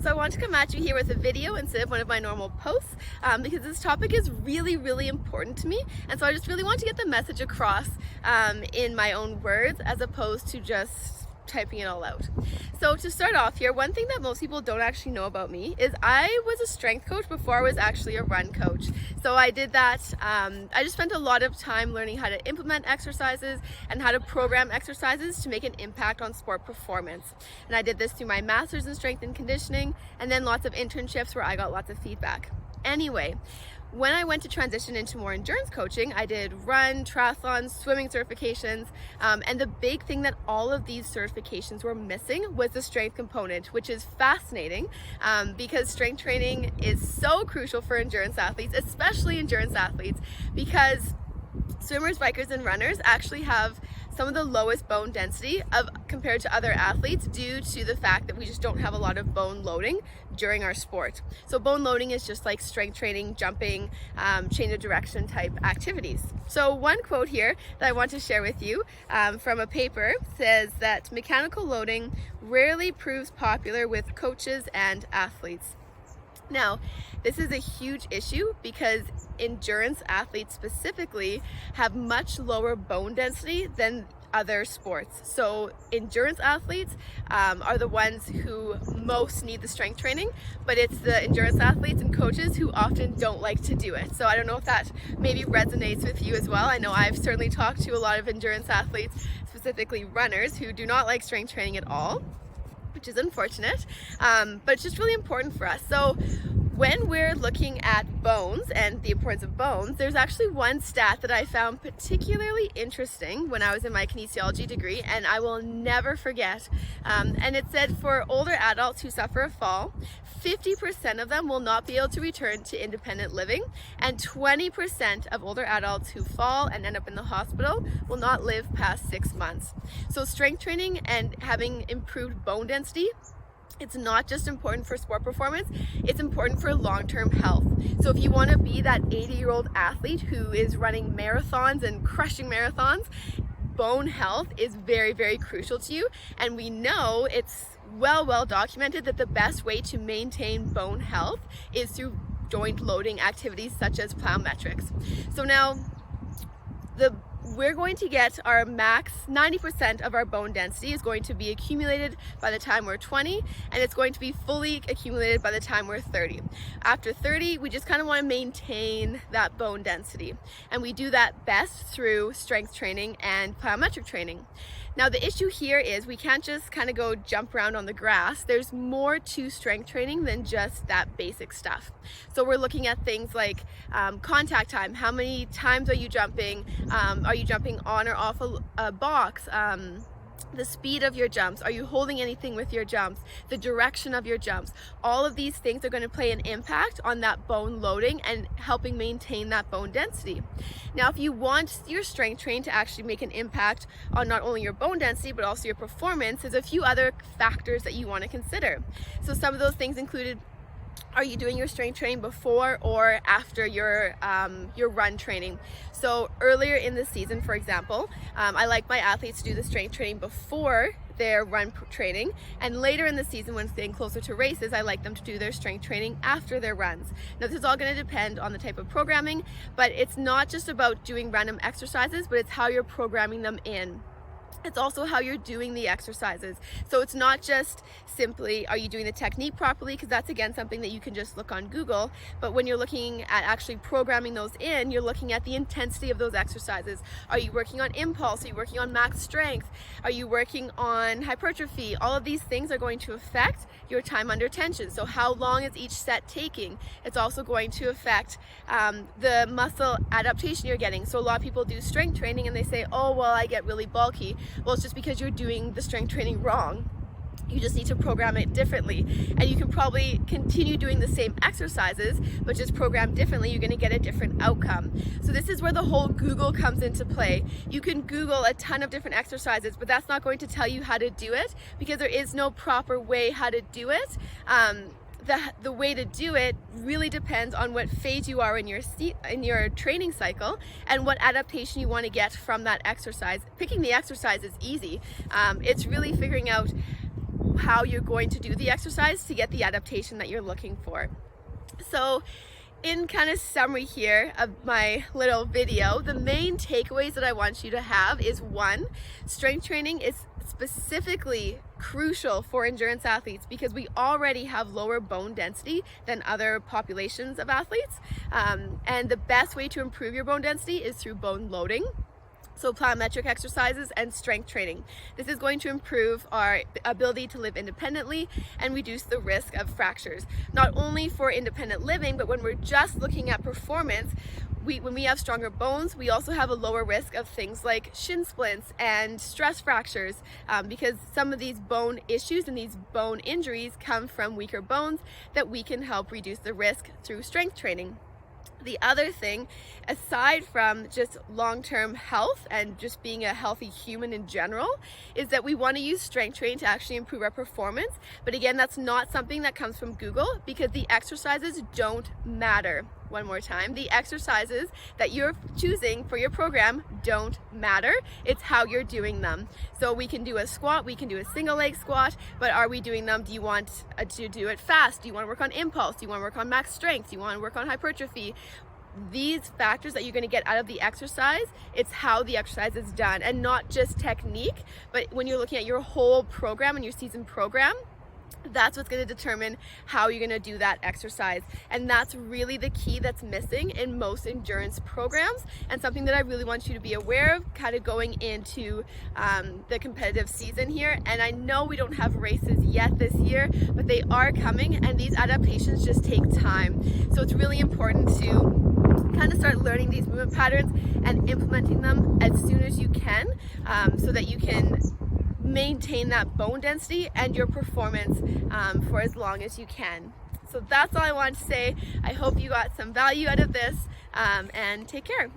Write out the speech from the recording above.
So I want to come at you here with a video instead of one of my normal posts because this topic is really important to me, and so I just really want to get the message across in my own words as opposed to just typing it all out. So to start off here, one thing that most people don't actually know about me is I was a strength coach before I was actually a run coach. So I did that, I just spent a lot of time learning how to implement exercises and how to program exercises to make an impact on sport performance. And I did this through my master's in strength and conditioning and then lots of internships where I got lots of feedback. Anyway, when I went to transition into more endurance coaching, I did run, triathlon, swimming certifications, and the big thing that all of these certifications were missing was the strength component, which is fascinating because strength training is so crucial for endurance athletes, especially endurance athletes, because swimmers, bikers, and runners actually have some of the lowest bone density compared to other athletes due to the fact that we just don't have a lot of bone loading during our sport. So bone loading is just like strength training, jumping, change of direction type activities. So one quote here that I want to share with you from a paper says that mechanical loading rarely proves popular with coaches and athletes. Now, this is a huge issue because endurance athletes specifically have much lower bone density than other sports. So endurance athletes are the ones who most need the strength training, but it's the endurance athletes and coaches who often don't like to do it. So I don't know if that maybe resonates with you as well. I know I've certainly talked to a lot of endurance athletes, specifically runners, who do not like strength training at all, which is unfortunate, but it's just really important for us. So when we're looking at bones and the importance of bones, there's actually one stat that I found particularly interesting when I was in my kinesiology degree, and I will never forget. And it said for older adults who suffer a fall, 50% of them will not be able to return to independent living, and 20% of older adults who fall and end up in the hospital will not live past 6 months. So strength training and having improved bone density, it's not just important for sport performance, it's important for long-term health. So if you want to be that 80-year-old athlete who is running marathons and crushing marathons, bone health is very crucial to you. And we know it's well documented that the best way to maintain bone health is through joint loading activities such as plyometrics. So now we're going to get our max 90% of our bone density is going to be accumulated by the time we're 20, and it's going to be fully accumulated by the time we're 30. After 30, we just kind of want to maintain that bone density, and we do that best through strength training and plyometric training. Now the issue here is we can't just kind of go jump around on the grass. There's more to strength training than just that basic stuff. So we're looking at things like contact time. How many times are you jumping? Are you jumping on or off a box? The speed of your jumps, are you holding anything with your jumps, the direction of your jumps. All of these things are going to play an impact on that bone loading and helping maintain that bone density. Now, if you want your strength training to actually make an impact on not only your bone density, but also your performance, there's a few other factors that you want to consider. So some of those things included, are you doing your strength training before or after your run training? So earlier in the season, for example, I like my athletes to do the strength training before their run training, and later in the season when it's getting closer to races, I like them to do their strength training after their runs. Now this is all going to depend on the type of programming, but it's not just about doing random exercises, but it's how you're programming them in. It's also how you're doing the exercises. So it's not just simply, are you doing the technique properly? Because that's again something that you can just look on Google. But when you're looking at actually programming those in, you're looking at the intensity of those exercises. Are you working on impulse? Are you working on max strength? Are you working on hypertrophy? All of these things are going to affect your time under tension. So how long is each set taking? It's also going to affect the muscle adaptation you're getting. So a lot of people do strength training and they say, oh, well, I get really bulky. Well, it's just because you're doing the strength training wrong. You just need to program it differently, and you can probably continue doing the same exercises but just program differently. You're going to get a different outcome. So this is where the whole Google comes into play. You can Google a ton of different exercises, but that's not going to tell you how to do it because there is no proper way how to do it. The way to do it really depends on what phase you are in your training cycle and what adaptation you want to get from that exercise. Picking the exercise is easy. It's really figuring out how you're going to do the exercise to get the adaptation that you're looking for. So in kind of summary here of my little video, the main takeaways that I want you to have is 1, strength training is specifically crucial for endurance athletes because we already have lower bone density than other populations of athletes. And the best way to improve your bone density is through bone loading. So plyometric exercises and strength training. This is going to improve our ability to live independently and reduce the risk of fractures. Not only for independent living, but when we're just looking at performance, when we have stronger bones, we also have a lower risk of things like shin splints and stress fractures because some of these bone issues and these bone injuries come from weaker bones that we can help reduce the risk through strength training. The other thing, aside from just long-term health and just being a healthy human in general, is that we want to use strength training to actually improve our performance. But again, that's not something that comes from Google because the exercises don't matter. One more time, the exercises that you're choosing for your program don't matter. It's how you're doing them. So we can do a squat, we can do a single leg squat, but are we doing them? Do you want to do it fast? Do you want to work on impulse? Do you want to work on max strength? Do you want to work on hypertrophy? These factors that you're going to get out of the exercise, it's how the exercise is done and not just technique, but when you're looking at your whole program and your season program, that's what's going to determine how you're going to do that exercise. And that's really the key that's missing in most endurance programs and something that I really want you to be aware of kind of going into the competitive season here. And I know we don't have races yet this year, but they are coming and these adaptations just take time. So it's really important to kind of start learning these movement patterns and implementing them as soon as you can so that you can maintain that bone density and your performance for as long as you can. So that's all I wanted to say. I hope you got some value out of this and take care.